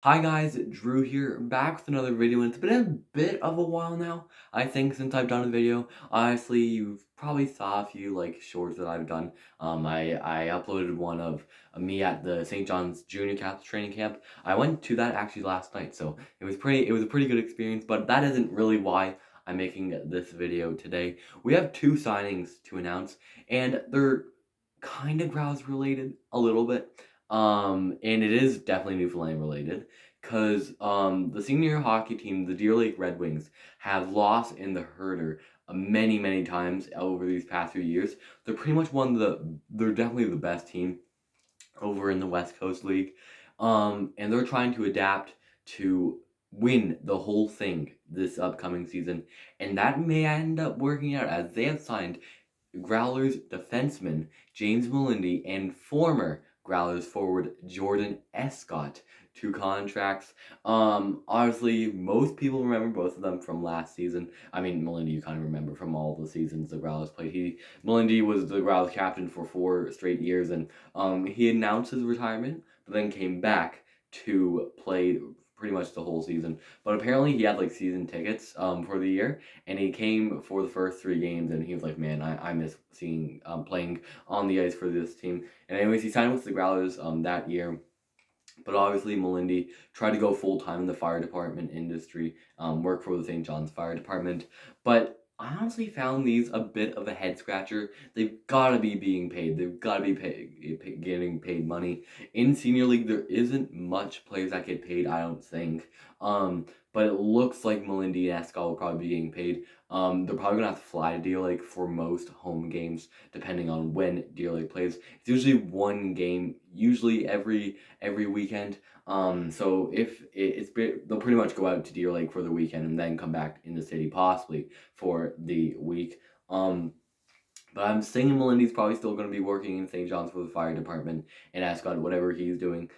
Hi guys, Drew here, back with another video, and it's been a bit of a while now, I think, since I've done a video. Honestly, you've probably saw a few, shorts that I've done. I uploaded one of me at the St. John's Junior Caps training camp. I went to that actually last night, so it was a pretty good experience, but that isn't really why I'm making this video today. We have two signings to announce, and they're kind of Grouse related, a little bit. And it is definitely Newfoundland related, because the senior hockey team, the Deer Lake Red Wings, have lost in the Herder many times over these past few years. They're pretty much they're definitely the best team over in the West Coast League. And they're trying to adapt to win the whole thing this upcoming season, and that may end up working out as they have signed Growlers defenseman James Melindy and former Growlers forward Jordan Escott to contracts. Obviously, most people remember both of them from last season. I mean, Melindy, you kind of remember from all the seasons the Growlers played. Melindy was the Growlers captain for 4 straight years, and he announced his retirement, but then came back to play pretty much the whole season. But apparently, he had season tickets for the year, and he came for the first 3 games, and he was like, man, I miss seeing playing on the ice for this team. And anyways, he signed with the Growlers that year. But obviously, Melindy tried to go full time in the fire department industry, work for the St. John's Fire Department. But I honestly found these a bit of a head scratcher. They've got to be being paid. They've got to be getting paid money. In Senior League, there isn't much players that get paid, I don't think. But it looks like Melindy and Escott will probably be getting paid. They're probably gonna have to fly to Deer Lake for most home games, depending on when Deer Lake plays. It's usually one game, usually every weekend. So if they'll pretty much go out to Deer Lake for the weekend and then come back in the city possibly for the week. But I'm thinking Melindy's probably still going to be working in St. John's for the fire department, and Escott, whatever he's doing,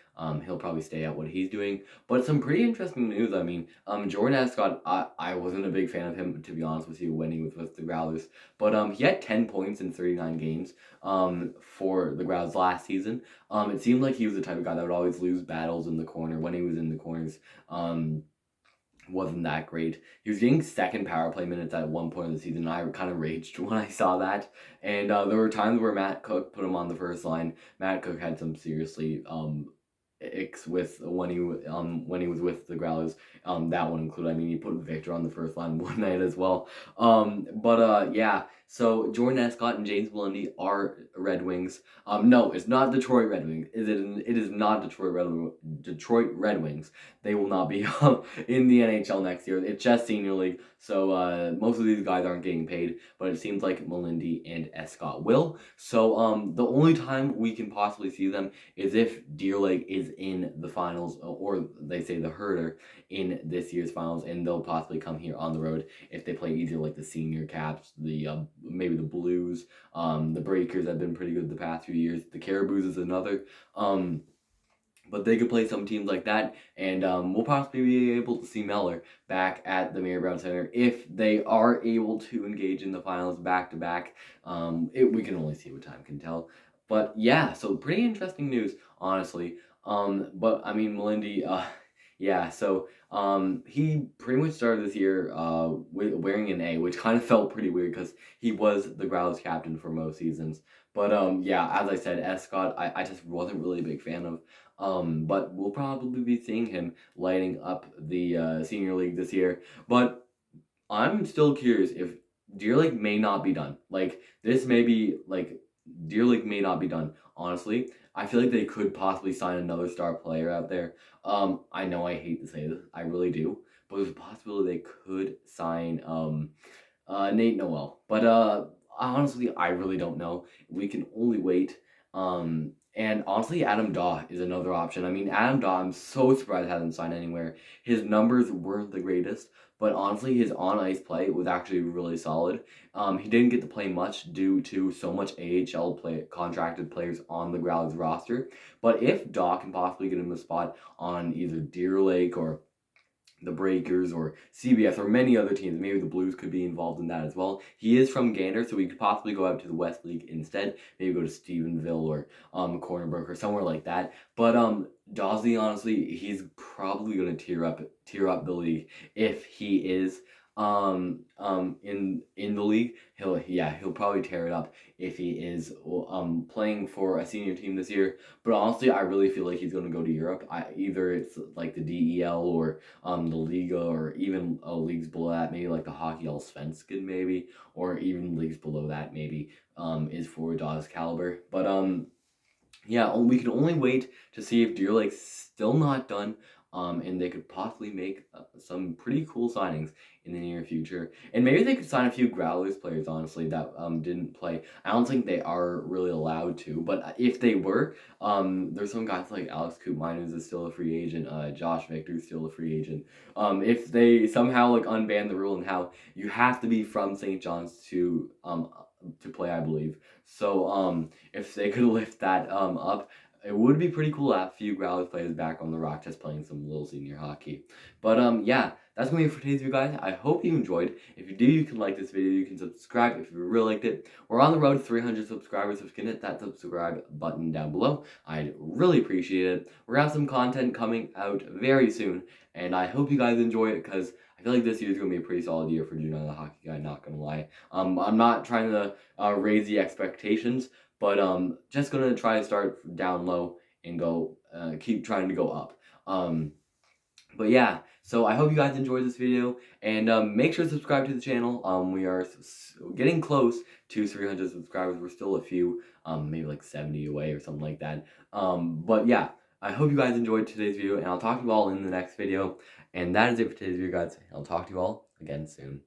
he'll probably stay at what he's doing. But some pretty interesting news. I mean, Jordan Escott, I wasn't a big fan of him, to be honest with you, when he was with the Growlers. But he had 10 points in 39 games for the Growlers last season. It seemed like he was the type of guy that would always lose battles in the corner when he was in the corners. Wasn't that great. He was getting second power play minutes at one point of the season, and I kind of raged when I saw that. And there were times where Matt Cook put him on the first line. Matt Cook had some seriously icks with when he was with the Growlers. That one included. I mean, he put Victor on the first line one night as well. But yeah. So Jordan Escott and James Melindy are Red Wings. No, it's not Detroit Red Wings. It is not Detroit Red Wings. They will not be in the NHL next year. It's just Senior League, so most of these guys aren't getting paid, but it seems like Melindy and Escott will. So the only time we can possibly see them is if Deer Lake is in the finals, or they say the Herder in this year's finals, and they'll possibly come here on the road if they play either the Senior Caps, the maybe the Blues, the Breakers have been pretty good the past few years. The Caribous is another. But they could play some teams like that, and we'll possibly be able to see Meller back at the Mary Brown Center if they are able to engage in the finals back to back. We can only see what time can tell. But yeah, so pretty interesting news, honestly. But I mean, Melindy, yeah, so he pretty much started this year wearing an A, which kind of felt pretty weird because he was the Growlers captain for most seasons. But yeah, as I said, Escott, I just wasn't really a big fan of. But we'll probably be seeing him lighting up the Senior League this year. But I'm still curious if Deer Lake may not be done. This may be Deer Lake may not be done. Honestly, I feel like they could possibly sign another star player out there. I know I hate to say this, I really do, but there's a possibility they could sign Nate Noel. But honestly, I really don't know. We can only wait. And honestly, Adam Daw is another option. I mean, Adam Daw, I'm so surprised hasn't signed anywhere. His numbers weren't the greatest, but honestly, his on-ice play was actually really solid. He didn't get to play much due to so much contracted players on the Growlers roster. But if Daw can possibly get him a spot on either Deer Lake or the Breakers or CBS or many other teams. Maybe the Blues could be involved in that as well. He is from Gander, so we could possibly go out to the West League instead. Maybe go to Stephenville or Cornerbrook or somewhere like that. But Dawsey, honestly, he's probably gonna tear up the league if he is in the league. He'll probably tear it up if he is playing for a senior team this year. But honestly, I really feel like he's gonna go to Europe. Either it's like the DEL or the Liga, or even leagues below that, maybe like the Hockey Allsvenskan maybe, or even leagues below that maybe is for Dawes caliber. But yeah, we can only wait to see if Deer Lake's still not done, and they could possibly make some pretty cool signings in the near future. And maybe they could sign a few Growlers players, honestly, that didn't play. I don't think they are really allowed to, but if they were, there's some guys like Alex Koopmeiners is still a free agent, Josh Victor's still a free agent. If they somehow like unban the rule and how you have to be from St. John's to play, I believe. So if they could lift that up, it would be pretty cool to have a few Growlers players back on the Rock just playing some little senior hockey. But yeah, that's gonna be it for today's video, guys. I hope you enjoyed. If you do, you can like this video, you can subscribe if you really liked it. We're on the road to 300 subscribers, so you can hit that subscribe button down below. I'd really appreciate it. We're gonna have some content coming out very soon, and I hope you guys enjoy it, because I feel like this year is gonna be a pretty solid year for Juno the Hockey Guy, not gonna lie. I'm not trying to raise the expectations, but just gonna try to start down low and go keep trying to go up. But yeah, so I hope you guys enjoyed this video, and make sure to subscribe to the channel. We are getting close to 300 subscribers. We're still a few, maybe like 70 away or something like that. But yeah, I hope you guys enjoyed today's video, and I'll talk to you all in the next video. And that is it for today's video, guys. I'll talk to you all again soon.